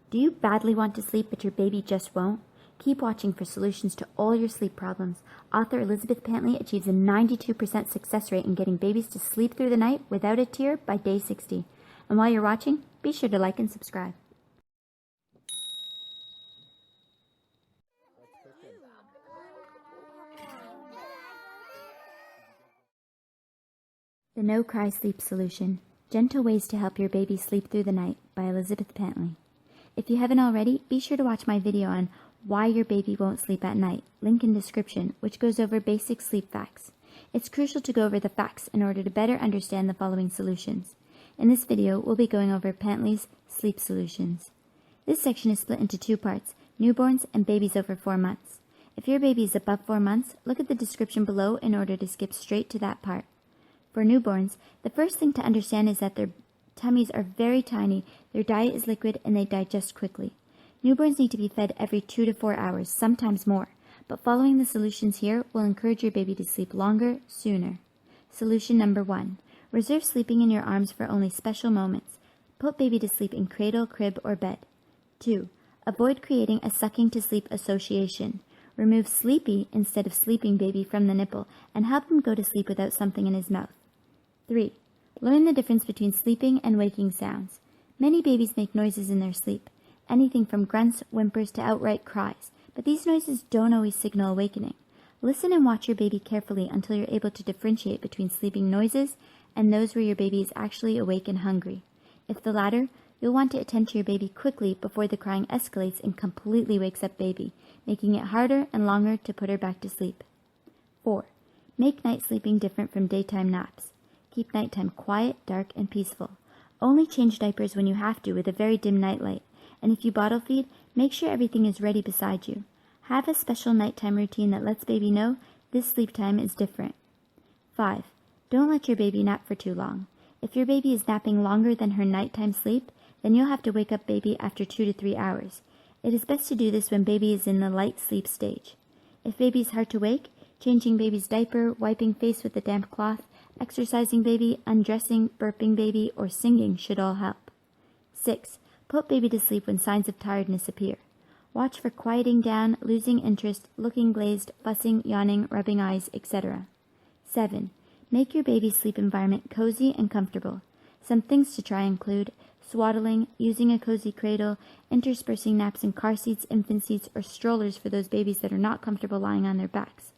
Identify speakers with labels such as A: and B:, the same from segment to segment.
A: Do you badly want to sleep but your baby just won't? Keep watching for solutions to all your sleep problems. Author Elizabeth Pantley achieves a 92% success rate in getting babies to sleep through the night without a tear by day 60. And while you're watching, be sure to like and subscribe. The No Cry Sleep Solution: Gentle Ways to Help Your Baby Sleep Through the Night by Elizabeth Pantley. If you haven't already, be sure to watch my video on Why Your Baby Won't Sleep at Night, link in description, which goes over basic sleep facts. It's crucial to go over the facts in order to better understand the following solutions. In this video, we'll be going over Pantley's sleep solutions. This section is split into two parts: newborns and babies over 4 months. If your baby is above 4 months, look at the description below in order to skip straight to that part. For newborns, the first thing to understand is that their tummies are very tiny, their diet is liquid, and they digest quickly. Newborns need to be fed every 2 to 4 hours, sometimes more, but following the solutions here will encourage your baby to sleep longer, sooner. Solution number 1. Reserve sleeping in your arms for only special moments. Put baby to sleep in cradle, crib, or bed. 2. Avoid creating a sucking to sleep association. Remove sleepy instead of sleeping baby from the nipple and help him go to sleep without something in his mouth. 3. Learn the difference between sleeping and waking sounds. Many babies make noises in their sleep, anything from grunts, whimpers, to outright cries, but these noises don't always signal awakening. Listen and watch your baby carefully until you're able to differentiate between sleeping noises and those where your baby is actually awake and hungry. If the latter, you'll want to attend to your baby quickly before the crying escalates and completely wakes up baby, making it harder and longer to put her back to sleep. 4. Make night sleeping different from daytime naps. Keep nighttime quiet, dark, and peaceful. Only change diapers when you have to with a very dim nightlight, and if you bottle feed, make sure everything is ready beside you. Have a special nighttime routine that lets baby know this sleep time is different. 5. Don't let your baby nap for too long. If your baby is napping longer than her nighttime sleep, then you'll have to wake up baby after 2 to 3 hours. It is best to do this when baby is in the light sleep stage. If baby is hard to wake, changing baby's diaper, wiping face with a damp cloth, exercising baby, undressing, burping baby, or singing should all help. 6. Put baby to sleep when signs of tiredness appear. Watch for quieting down, losing interest, looking glazed, fussing, yawning, rubbing eyes, etc. 7. Make your baby's sleep environment cozy and comfortable. Some things to try include swaddling, using a cozy cradle, interspersing naps in car seats, infant seats, or strollers for those babies that are not comfortable lying on their backs.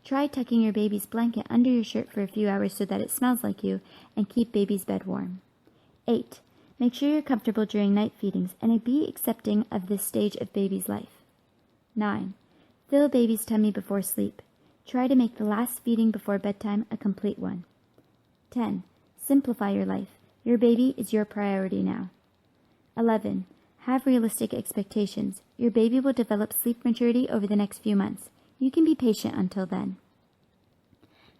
A: Try tucking your baby's blanket under your shirt for a few hours so that it smells like you, and keep baby's bed warm. 8. Make sure you're comfortable during night feedings and be accepting of this stage of baby's life. 9. Fill baby's tummy before sleep. Try to make the last feeding before bedtime a complete one. 10. Simplify your life. Your baby is your priority now. 11. Have realistic expectations. Your baby will develop sleep maturity over the next few months. You can be patient until then.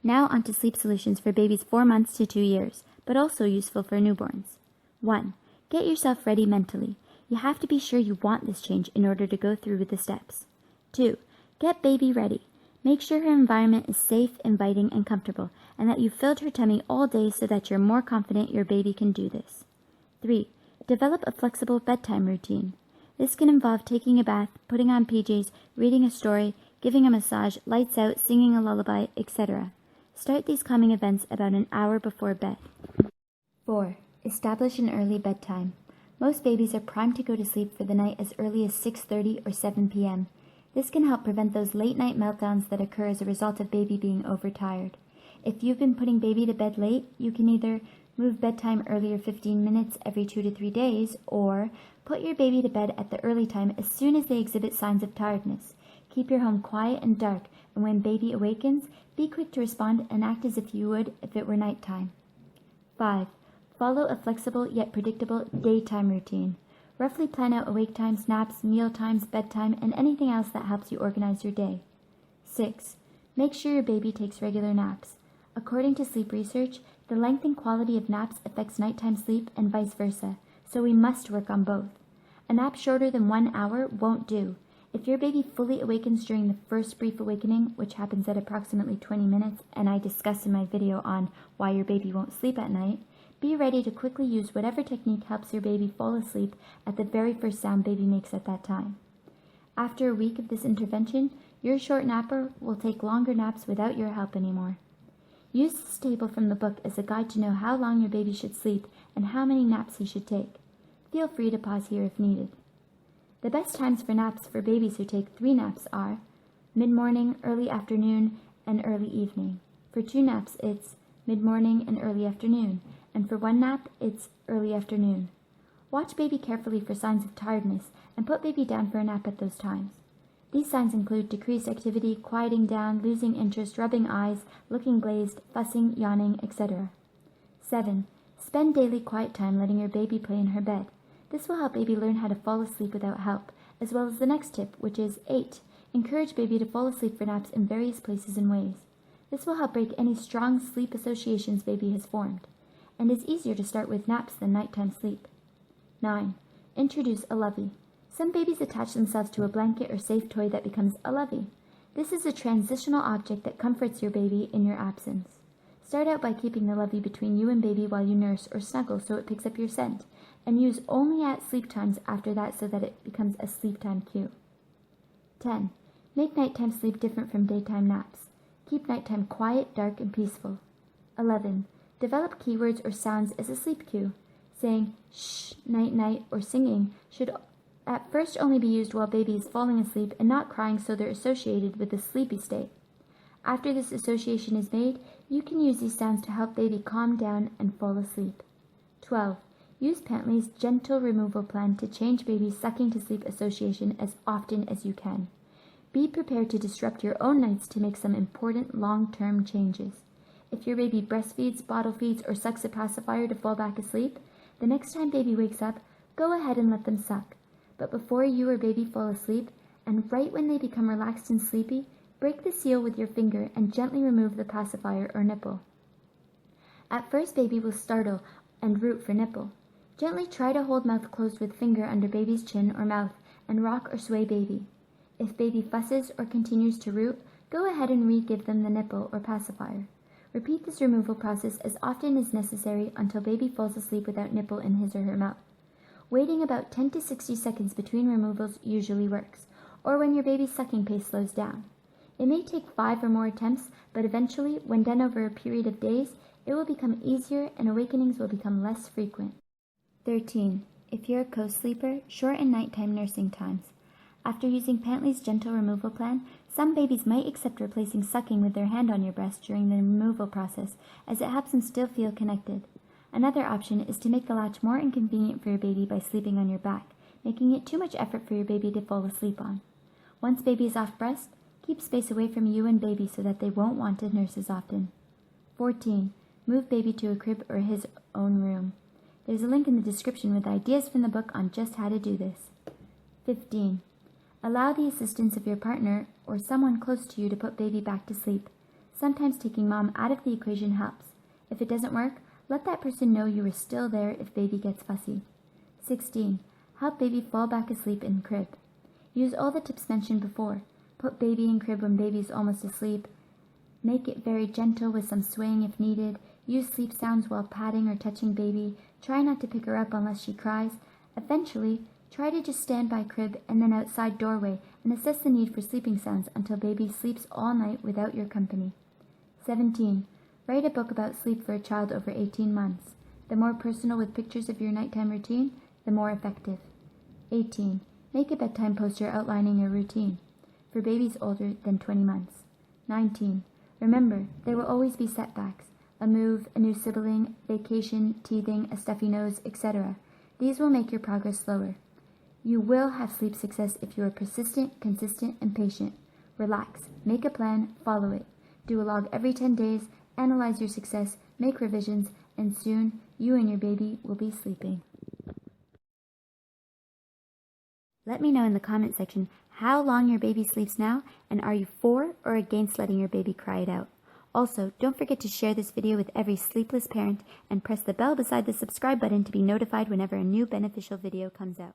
A: Now on to sleep solutions for babies 4 months to 2 years, but also useful for newborns. 1. Get yourself ready mentally. You have to be sure you want this change in order to go through with the steps. 2. Get baby ready. Make sure her environment is safe, inviting, and comfortable, and that you've filled her tummy all day so that you're more confident your baby can do this. 3. Develop a flexible bedtime routine. This can involve taking a bath, putting on PJs, reading a story, giving a massage, lights out, singing a lullaby, etc. Start these calming events about an hour before bed. 4. Establish an early bedtime. Most babies are primed to go to sleep for the night as early as 6:30 or 7 p.m. This can help prevent those late-night meltdowns that occur as a result of baby being overtired. If you've been putting baby to bed late, you can either move bedtime earlier 15 minutes every 2 to 3 days, or put your baby to bed at the early time as soon as they exhibit signs of tiredness. Keep your home quiet and dark, and when baby awakens, be quick to respond and act as if you would if it were nighttime. 5. Follow a flexible yet predictable daytime routine. Roughly plan out awake times, naps, meal times, bedtime, and anything else that helps you organize your day. 6. Make sure your baby takes regular naps. According to sleep research, the length and quality of naps affects nighttime sleep and vice versa, so we must work on both. A nap shorter than 1 hour won't do. If your baby fully awakens during the first brief awakening, which happens at approximately 20 minutes, and I discussed in my video on why your baby won't sleep at night, Be ready to quickly use whatever technique helps your baby fall asleep at the very first sound baby makes at that time. After a week of this intervention, your short napper will take longer naps without your help anymore. Use this table from the book as a guide to know how long your baby should sleep and how many naps he should take. Feel free to pause here if needed. The best times for naps for babies who take 3 naps are mid-morning, early afternoon, and early evening. For 2 naps, it's mid-morning and early afternoon, and for 1 nap, it's early afternoon. Watch baby carefully for signs of tiredness and put baby down for a nap at those times. These signs include decreased activity, quieting down, losing interest, rubbing eyes, looking glazed, fussing, yawning, etc. 7. Spend daily quiet time letting your baby play in her bed. This will help baby learn how to fall asleep without help, as well as the next tip, which is 8. Encourage baby to fall asleep for naps in various places and ways. This will help break any strong sleep associations baby has formed, and is easier to start with naps than nighttime sleep. 9. Introduce a lovey. Some babies attach themselves to a blanket or safe toy that becomes a lovey. This is a transitional object that comforts your baby in your absence. Start out by keeping the lovey between you and baby while you nurse or snuggle so it picks up your scent, and use only at sleep times after that so that it becomes a sleep time cue. 10. Make nighttime sleep different from daytime naps. Keep nighttime quiet, dark, and peaceful. 11. Develop keywords or sounds as a sleep cue. Saying shh, night, night, or singing should at first only be used while baby is falling asleep and not crying, so they're associated with a sleepy state. After this association is made, you can use these sounds to help baby calm down and fall asleep. 12. Use Pantley's gentle removal plan to change baby's sucking to sleep association as often as you can. Be prepared to disrupt your own nights to make some important long-term changes. If your baby breastfeeds, bottle feeds, or sucks a pacifier to fall back asleep, the next time baby wakes up, go ahead and let them suck. But before you or baby fall asleep, and right when they become relaxed and sleepy, break the seal with your finger and gently remove the pacifier or nipple. At first, baby will startle and root for nipple. Gently try to hold mouth closed with finger under baby's chin or mouth and rock or sway baby. If baby fusses or continues to root, go ahead and re-give them the nipple or pacifier. Repeat this removal process as often as necessary until baby falls asleep without nipple in his or her mouth. Waiting about 10 to 60 seconds between removals usually works, or when your baby's sucking pace slows down. It may take 5 or more attempts, but eventually, when done over a period of days, it will become easier and awakenings will become less frequent. 13. If you're a co-sleeper, shorten nighttime nursing times. After using Pantley's gentle removal plan, some babies might accept replacing sucking with their hand on your breast during the removal process, as it helps them still feel connected. Another option is to make the latch more inconvenient for your baby by sleeping on your back, making it too much effort for your baby to fall asleep on. Once baby is off breast, keep space away from you and baby so that they won't want to nurse as often. 14. Move baby to a crib or his own room. There's a link in the description with ideas from the book on just how to do this. 15. Allow the assistance of your partner or someone close to you to put baby back to sleep. Sometimes taking mom out of the equation helps. If it doesn't work, let that person know you are still there if baby gets fussy. 16. Help baby fall back asleep in crib. Use all the tips mentioned before. Put baby in crib when baby is almost asleep. Make it very gentle with some swaying if needed. Use sleep sounds while patting or touching baby. Try not to pick her up unless she cries. Eventually, try to just stand by crib and then outside doorway and assess the need for sleeping sounds until baby sleeps all night without your company. 17. Write a book about sleep for a child over 18 months. The more personal with pictures of your nighttime routine, the more effective. 18. Make a bedtime poster outlining your routine for babies older than 20 months. 19. Remember, there will always be setbacks. A move, a new sibling, vacation, teething, a stuffy nose, etc. These will make your progress slower. You will have sleep success if you are persistent, consistent, and patient. Relax, make a plan, follow it. Do a log every 10 days, analyze your success, make revisions, and soon you and your baby will be sleeping. Let me know in the comment section how long your baby sleeps now, and are you for or against letting your baby cry it out? Also, don't forget to share this video with every sleepless parent and press the bell beside the subscribe button to be notified whenever a new beneficial video comes out.